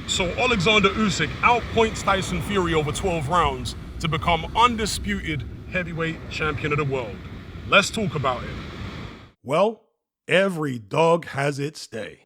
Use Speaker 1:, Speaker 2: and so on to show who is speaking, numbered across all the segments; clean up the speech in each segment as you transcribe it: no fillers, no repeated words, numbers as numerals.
Speaker 1: So Alexander Usyk outpoints Tyson Fury over 12 rounds to become undisputed heavyweight champion of the world. Let's talk about it.
Speaker 2: Well, every dog has its day.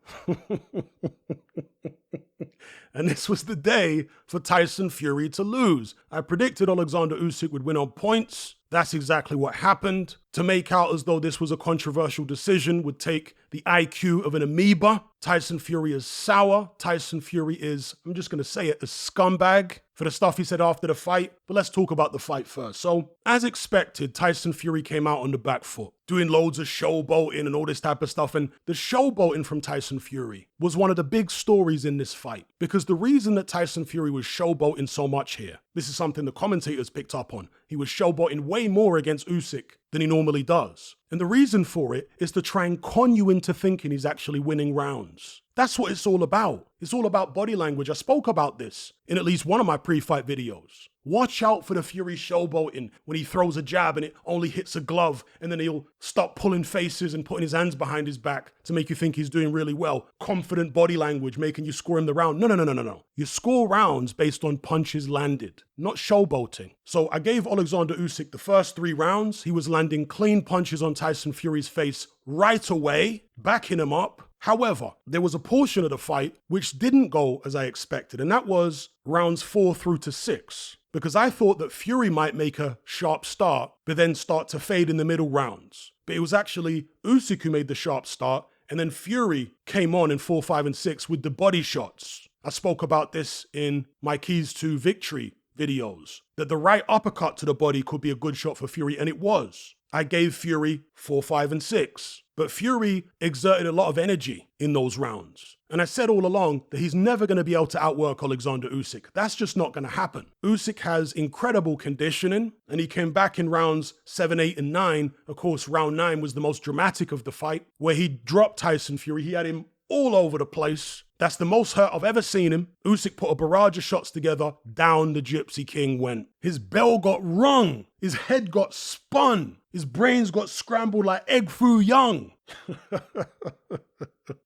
Speaker 2: And this was the day for Tyson Fury to lose. I predicted Alexander Usyk would win on points. That's exactly what happened. To make out as though this was a controversial decision would take the IQ of an amoeba. Tyson Fury is sour. Tyson Fury is, I'm just going to say it, a scumbag for the stuff he said after the fight. But let's talk about the fight first. So, as expected, Tyson Fury came out on the back foot, doing loads of showboating and all this type of stuff. And the showboating from Tyson Fury was one of the big stories in this fight. Because the reason that Tyson Fury was showboating so much here, this is something the commentators picked up on. He was showboating way more against Usyk than he normally does. And the reason for it is to try and con you into thinking he's actually winning rounds. That's what it's all about. It's all about body language. I spoke about this in at least one of my pre-fight videos. Watch out for the Fury showboating when he throws a jab and it only hits a glove, and then he'll stop pulling faces and putting his hands behind his back to make you think he's doing really well. Confident body language making you score him the round. No. You score rounds based on punches landed, not showboating. So I gave Alexander Usyk the first 3 rounds. He was landing clean punches on Tyson Fury's face right away, backing him up. However, there was a portion of the fight which didn't go as I expected, and that was rounds 4 through to 6. Because I thought that Fury might make a sharp start, but then start to fade in the middle rounds. But it was actually Usyk who made the sharp start, and then Fury came on in 4, 5, and 6 with the body shots. I spoke about this in my Keys to Victory videos, that the right uppercut to the body could be a good shot for Fury, and it was. I gave Fury 4, 5, and 6. But Fury exerted a lot of energy in those rounds. And I said all along that he's never going to be able to outwork Alexander Usyk. That's just not going to happen. Usyk has incredible conditioning, and he came back in rounds 7, 8, and 9. Of course, round 9 was the most dramatic of the fight, where he dropped Tyson Fury. He had him all over the place. That's the most hurt I've ever seen him. Usyk put a barrage of shots together. Down the Gypsy King went. His bell got rung. His head got spun. His brains got scrambled like egg foo young.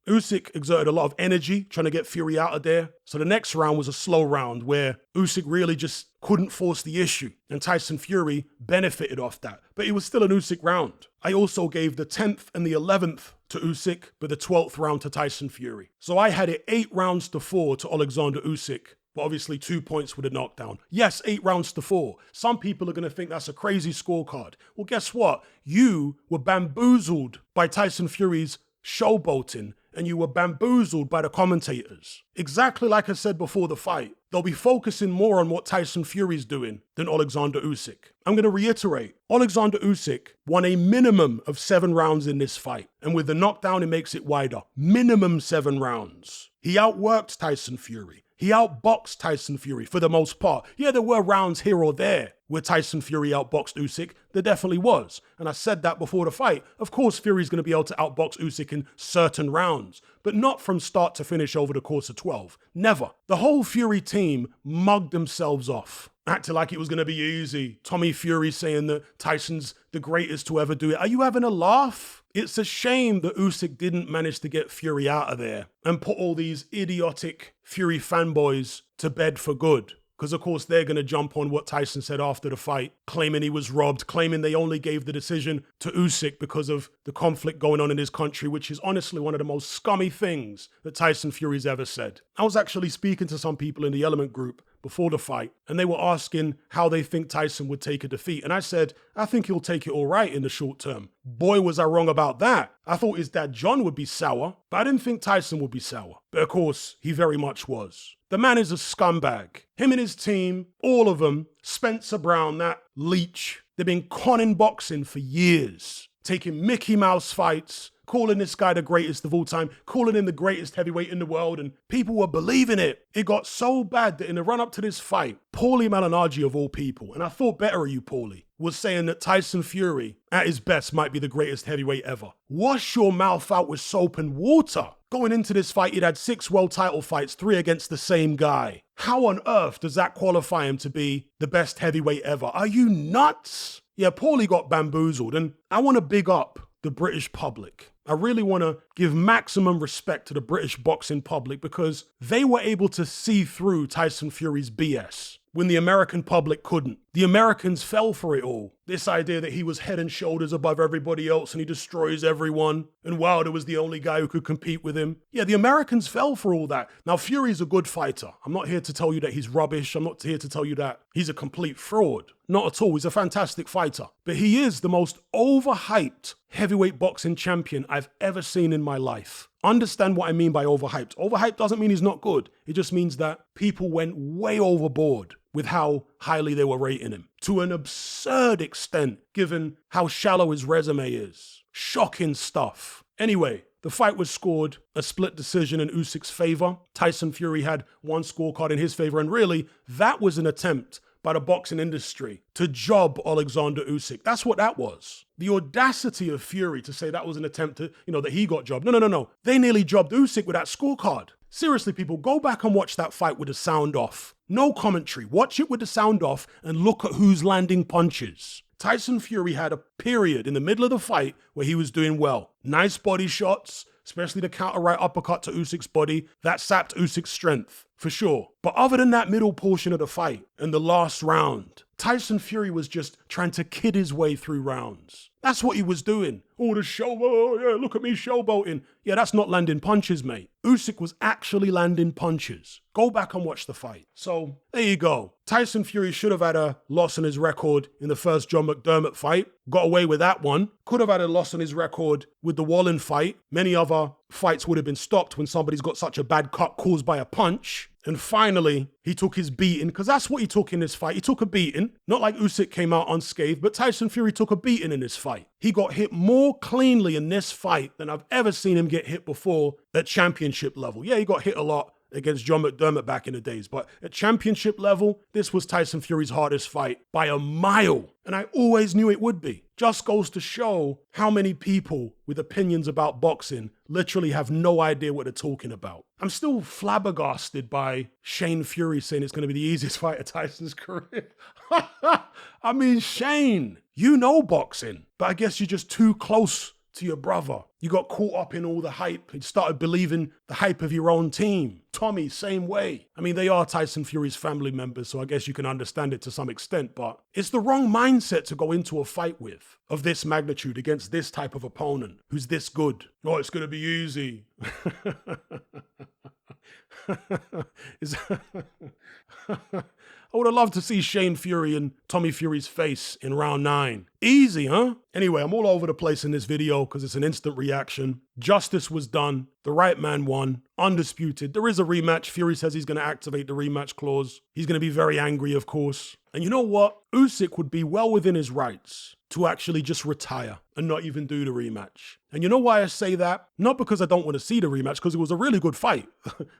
Speaker 2: Usyk exerted a lot of energy trying to get Fury out of there. So the next round was a slow round where Usyk really just couldn't force the issue. And Tyson Fury benefited off that. But it was still an Usyk round. I also gave the 10th and the 11th to Usyk, but the 12th round to Tyson Fury. So I had it 8 rounds to 4 to Alexander Usyk. But obviously 2 points with a knockdown. Yes, 8 rounds to 4. Some people are going to think that's a crazy scorecard. Well, guess what? You were bamboozled by Tyson Fury's showboating, and you were bamboozled by the commentators. Exactly like I said before the fight. They'll be focusing more on what Tyson Fury's doing than Alexander Usyk. I'm going to reiterate, Alexander Usyk won a minimum of 7 rounds in this fight. And with the knockdown, it makes it wider. Minimum 7 rounds. He outworked Tyson Fury. He outboxed Tyson Fury for the most part. Yeah, there were rounds here or there where Tyson Fury outboxed Usyk. There definitely was. And I said that before the fight. Of course, Fury's going to be able to outbox Usyk in certain rounds, but not from start to finish over the course of 12. Never. The whole Fury team mugged themselves off. Acted like it was going to be easy. Tommy Fury saying that Tyson's the greatest to ever do it. Are you having a laugh? It's a shame that Usyk didn't manage to get Fury out of there and put all these idiotic Fury fanboys to bed for good. Because, of course, they're going to jump on what Tyson said after the fight, claiming he was robbed, claiming they only gave the decision to Usyk because of the conflict going on in his country, which is honestly one of the most scummy things that Tyson Fury's ever said. I was actually speaking to some people in the Element group before the fight, and they were asking how they think Tyson would take a defeat. And I said, I think he'll take it all right in the short term. Boy, was I wrong about that. I thought his dad John would be sour, but I didn't think Tyson would be sour. But of course, he very much was. The man is a scumbag. Him and his team, all of them, Spencer Brown, that leech, they've been conning boxing for years, taking Mickey Mouse fights, calling this guy the greatest of all time, calling him the greatest heavyweight in the world, and people were believing it. It got so bad that in the run-up to this fight, Paulie Malignaggi of all people, and I thought better of you, Paulie, was saying that Tyson Fury, at his best, might be the greatest heavyweight ever. Wash your mouth out with soap and water. Going into this fight, he'd had 6 world title fights, 3 against the same guy. How on earth does that qualify him to be the best heavyweight ever? Are you nuts? Yeah, Paulie got bamboozled, and I want to big up the British public. I really want to give maximum respect to the British boxing public because they were able to see through Tyson Fury's BS when the American public couldn't. The Americans fell for it all. This idea that he was head and shoulders above everybody else and he destroys everyone, and Wilder was the only guy who could compete with him. Yeah, the Americans fell for all that. Now, Fury's a good fighter. I'm not here to tell you that he's rubbish. I'm not here to tell you that he's a complete fraud. Not at all. He's a fantastic fighter. But he is the most overhyped heavyweight boxing champion I've ever seen in my life. Understand what I mean by overhyped. Overhyped doesn't mean he's not good. It just means that people went way overboard with how highly they were rating him, to an absurd extent, given how shallow his resume is. Shocking stuff. Anyway, the fight was scored a split decision in Usyk's favor. Tyson Fury had one scorecard in his favor, and really, that was an attempt by the boxing industry to job Alexander Usyk. That's what that was. The audacity of Fury to say that was an attempt to, that he got jobbed. No. They nearly jobbed Usyk with that scorecard. Seriously, people, go back and watch that fight with the sound off. No commentary. Watch it with the sound off and look at who's landing punches. Tyson Fury had a period in the middle of the fight where he was doing well. Nice body shots, especially the counter right uppercut to Usyk's body. That sapped Usyk's strength, for sure. But other than that middle portion of the fight and the last round, Tyson Fury was just trying to kid his way through rounds. That's what he was doing. Oh, the showboat, yeah, look at me showboating. Yeah, that's not landing punches, mate. Usyk was actually landing punches. Go back and watch the fight. So, there you go. Tyson Fury should have had a loss on his record in the first John McDermott fight. Got away with that one. Could have had a loss on his record with the Wallen fight. Many other fights would have been stopped when somebody's got such a bad cut caused by a punch. And finally, he took his beating, because that's what he took in this fight. He took a beating. Not like Usyk came out unscathed, but Tyson Fury took a beating in this fight. He got hit more cleanly in this fight than I've ever seen him get hit before at championship level. Yeah, he got hit a lot against John McDermott back in the days, but at championship level, this was Tyson Fury's hardest fight by a mile. And I always knew it would be. Just goes to show how many people with opinions about boxing literally have no idea what they're talking about. I'm still flabbergasted by Shane Fury saying it's going to be the easiest fight of Tyson's career. I mean, Shane, you know boxing, but I guess you're just too close to your brother. You got caught up in all the hype. You started believing the hype of your own team. Tommy, same way. I mean, they are Tyson Fury's family members, so I guess you can understand it to some extent, but it's the wrong mindset to go into a fight with of this magnitude against this type of opponent who's this good. Oh, it's going to be easy. I would have loved to see Shane Fury and Tommy Fury's face in round 9. Easy, huh? Anyway, I'm all over the place in this video because it's an instant reaction. Justice was done. The right man won. Undisputed. There is a rematch. Fury says he's going to activate the rematch clause. He's going to be very angry, of course. And you know what? Usyk would be well within his rights to actually just retire and not even do the rematch. And you know why I say that? Not because I don't want to see the rematch, because it was a really good fight.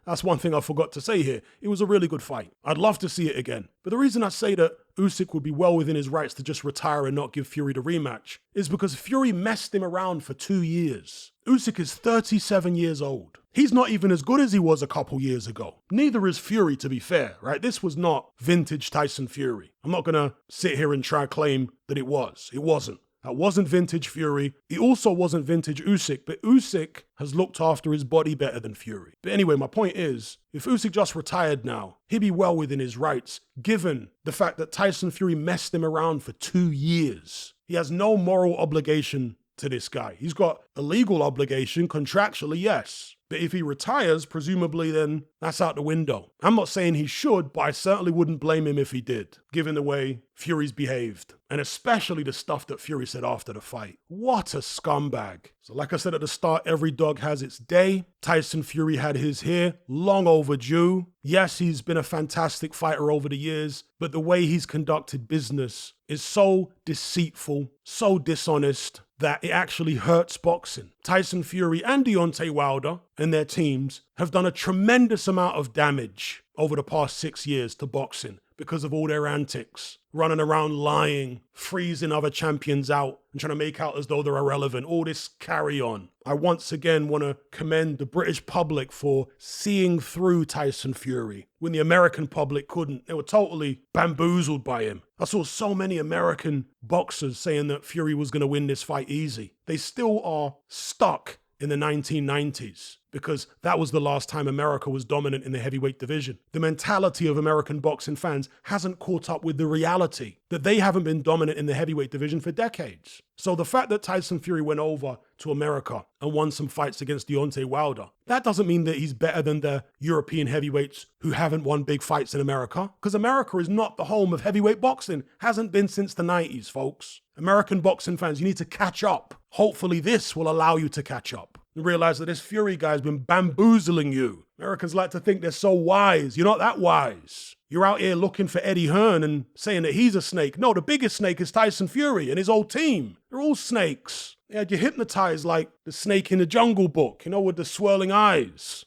Speaker 2: That's one thing I forgot to say here. It was a really good fight. I'd love to see it again. But the reason I say that Usyk would be well within his rights to just retire and not give Fury the rematch is because Fury messed him around for 2 years. Usyk is 37 years old. He's not even as good as he was a couple years ago. Neither is Fury, to be fair, right? This was not vintage Tyson Fury. I'm not going to sit here and try to claim that it was. It wasn't. That wasn't vintage Fury. It also wasn't vintage Usyk, but Usyk has looked after his body better than Fury. But anyway, my point is, if Usyk just retired now, he'd be well within his rights, given the fact that Tyson Fury messed him around for 2 years. He has no moral obligation to this guy. He's got a legal obligation, contractually, yes. But if he retires, presumably then that's out the window. I'm not saying he should, but I certainly wouldn't blame him if he did, given the way Fury's behaved. And especially the stuff that Fury said after the fight. What a scumbag. So like I said at the start, every dog has its day. Tyson Fury had his here, long overdue. Yes, he's been a fantastic fighter over the years, but the way he's conducted business is so deceitful, so dishonest, that it actually hurts boxing. Tyson Fury and Deontay Wilder and their teams have done a tremendous amount of damage over the past 6 years to boxing because of all their antics, running around lying, freezing other champions out and trying to make out as though they're irrelevant, all this carry on. I once again want to commend the British public for seeing through Tyson Fury when the American public couldn't. They were totally bamboozled by him. I saw so many American boxers saying that Fury was going to win this fight easy. They still are stuck in the 1990s because that was the last time America was dominant in the heavyweight division. The mentality of American boxing fans hasn't caught up with the reality that they haven't been dominant in the heavyweight division for decades. So the fact that Tyson Fury went over to America and won some fights against Deontay Wilder, that doesn't mean that he's better than the European heavyweights who haven't won big fights in America, because America is not the home of heavyweight boxing. Hasn't been since the 90s, folks. American boxing fans, you need to catch up. Hopefully this will allow you to catch up and realize that this Fury guy's been bamboozling you. Americans like to think they're so wise. You're not that wise. You're out here looking for Eddie Hearn and saying that he's a snake. No, the biggest snake is Tyson Fury and his whole team. They're all snakes. They had you hypnotized like the snake in the Jungle Book, with the swirling eyes.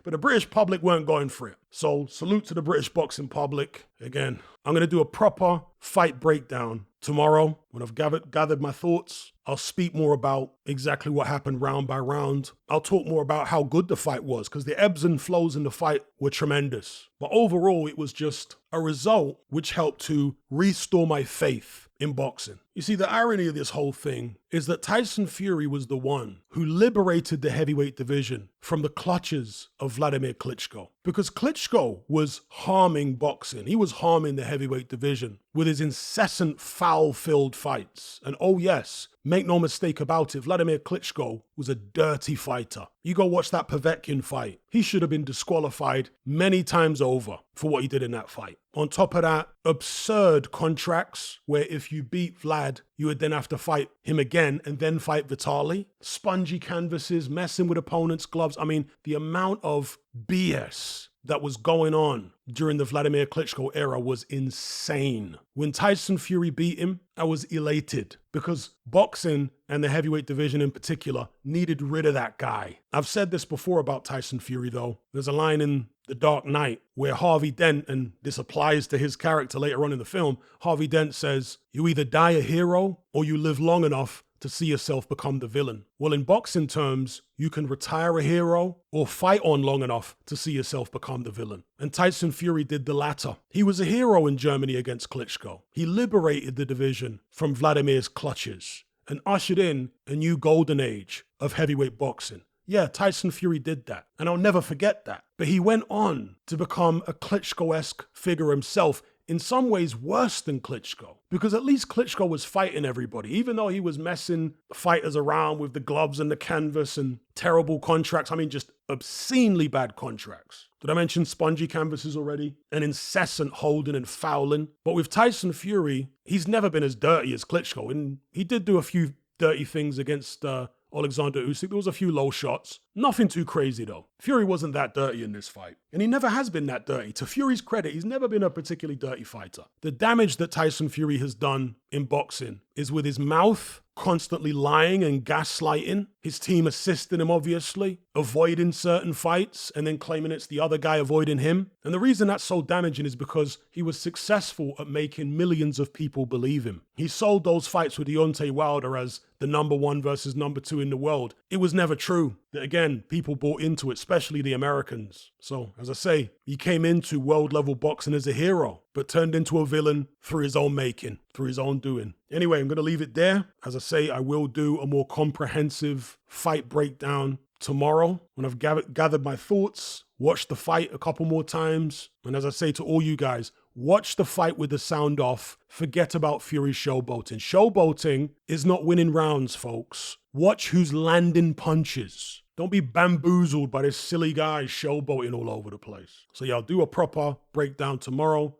Speaker 2: But the British public weren't going for it. So salute to the British boxing public. Again, I'm going to do a proper fight breakdown tomorrow when I've gathered my thoughts. I'll speak more about exactly what happened round by round. I'll talk more about how good the fight was because the ebbs and flows in the fight were tremendous. But overall, it was just a result which helped to restore my faith in boxing. You see, the irony of this whole thing is that Tyson Fury was the one who liberated the heavyweight division from the clutches of Vladimir Klitschko. Because Klitschko was harming boxing. He was harming the heavyweight division with his incessant foul-filled fights. And oh yes, make no mistake about it, Vladimir Klitschko was a dirty fighter. You go watch that Povetkin fight. He should have been disqualified many times over for what he did in that fight. On top of that, absurd contracts where if you beat Vlad, you would then have to fight him again and then fight Vitaly. Spongy canvases, messing with opponents' gloves. I mean, the amount of BS that was going on during the Vladimir Klitschko era was insane. When Tyson Fury beat him, I was elated because boxing and the heavyweight division in particular needed rid of that guy. I've said this before about Tyson Fury though. There's a line in The Dark Knight where Harvey Dent, and this applies to his character later on in the film, Harvey Dent says, "You either die a hero or you live long enough to see yourself become the villain." Well, in boxing terms, you can retire a hero or fight on long enough to see yourself become the villain. And Tyson Fury did the latter. He was a hero in Germany against Klitschko. He liberated the division from Vladimir's clutches and ushered in a new golden age of heavyweight boxing. Yeah, Tyson Fury did that, and I'll never forget that. But he went on to become a Klitschko-esque figure himself, in some ways worse than Klitschko, because at least Klitschko was fighting everybody, even though he was messing fighters around with the gloves and the canvas and terrible contracts. I mean, just obscenely bad contracts. Did I mention spongy canvases already? And incessant holding and fouling. But with Tyson Fury, he's never been as dirty as Klitschko, and he did do a few dirty things against Alexander Usyk. There was a few low shots. Nothing too crazy though. Fury wasn't that dirty in this fight. And he never has been that dirty. To Fury's credit, he's never been a particularly dirty fighter. The damage that Tyson Fury has done in boxing is with his mouth constantly lying and gaslighting, his team assisting him obviously, avoiding certain fights and then claiming it's the other guy avoiding him. And the reason that's so damaging is because he was successful at making millions of people believe him. He sold those fights with Deontay Wilder as the number 1 versus number 2 in the world. It was never true. That again, people bought into it, especially the Americans. So, as I say, he came into world level boxing as a hero, but turned into a villain through his own making, through his own doing. Anyway, I'm going to leave it there. As I say, I will do a more comprehensive fight breakdown tomorrow when I've gathered my thoughts, watched the fight a couple more times. And as I say to all you guys, watch the fight with the sound off. Forget about Fury's showboating. Showboating is not winning rounds, folks. Watch who's landing punches. Don't be bamboozled by this silly guy showboating all over the place. So yeah, I'll do a proper breakdown tomorrow.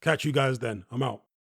Speaker 2: Catch you guys then. I'm out.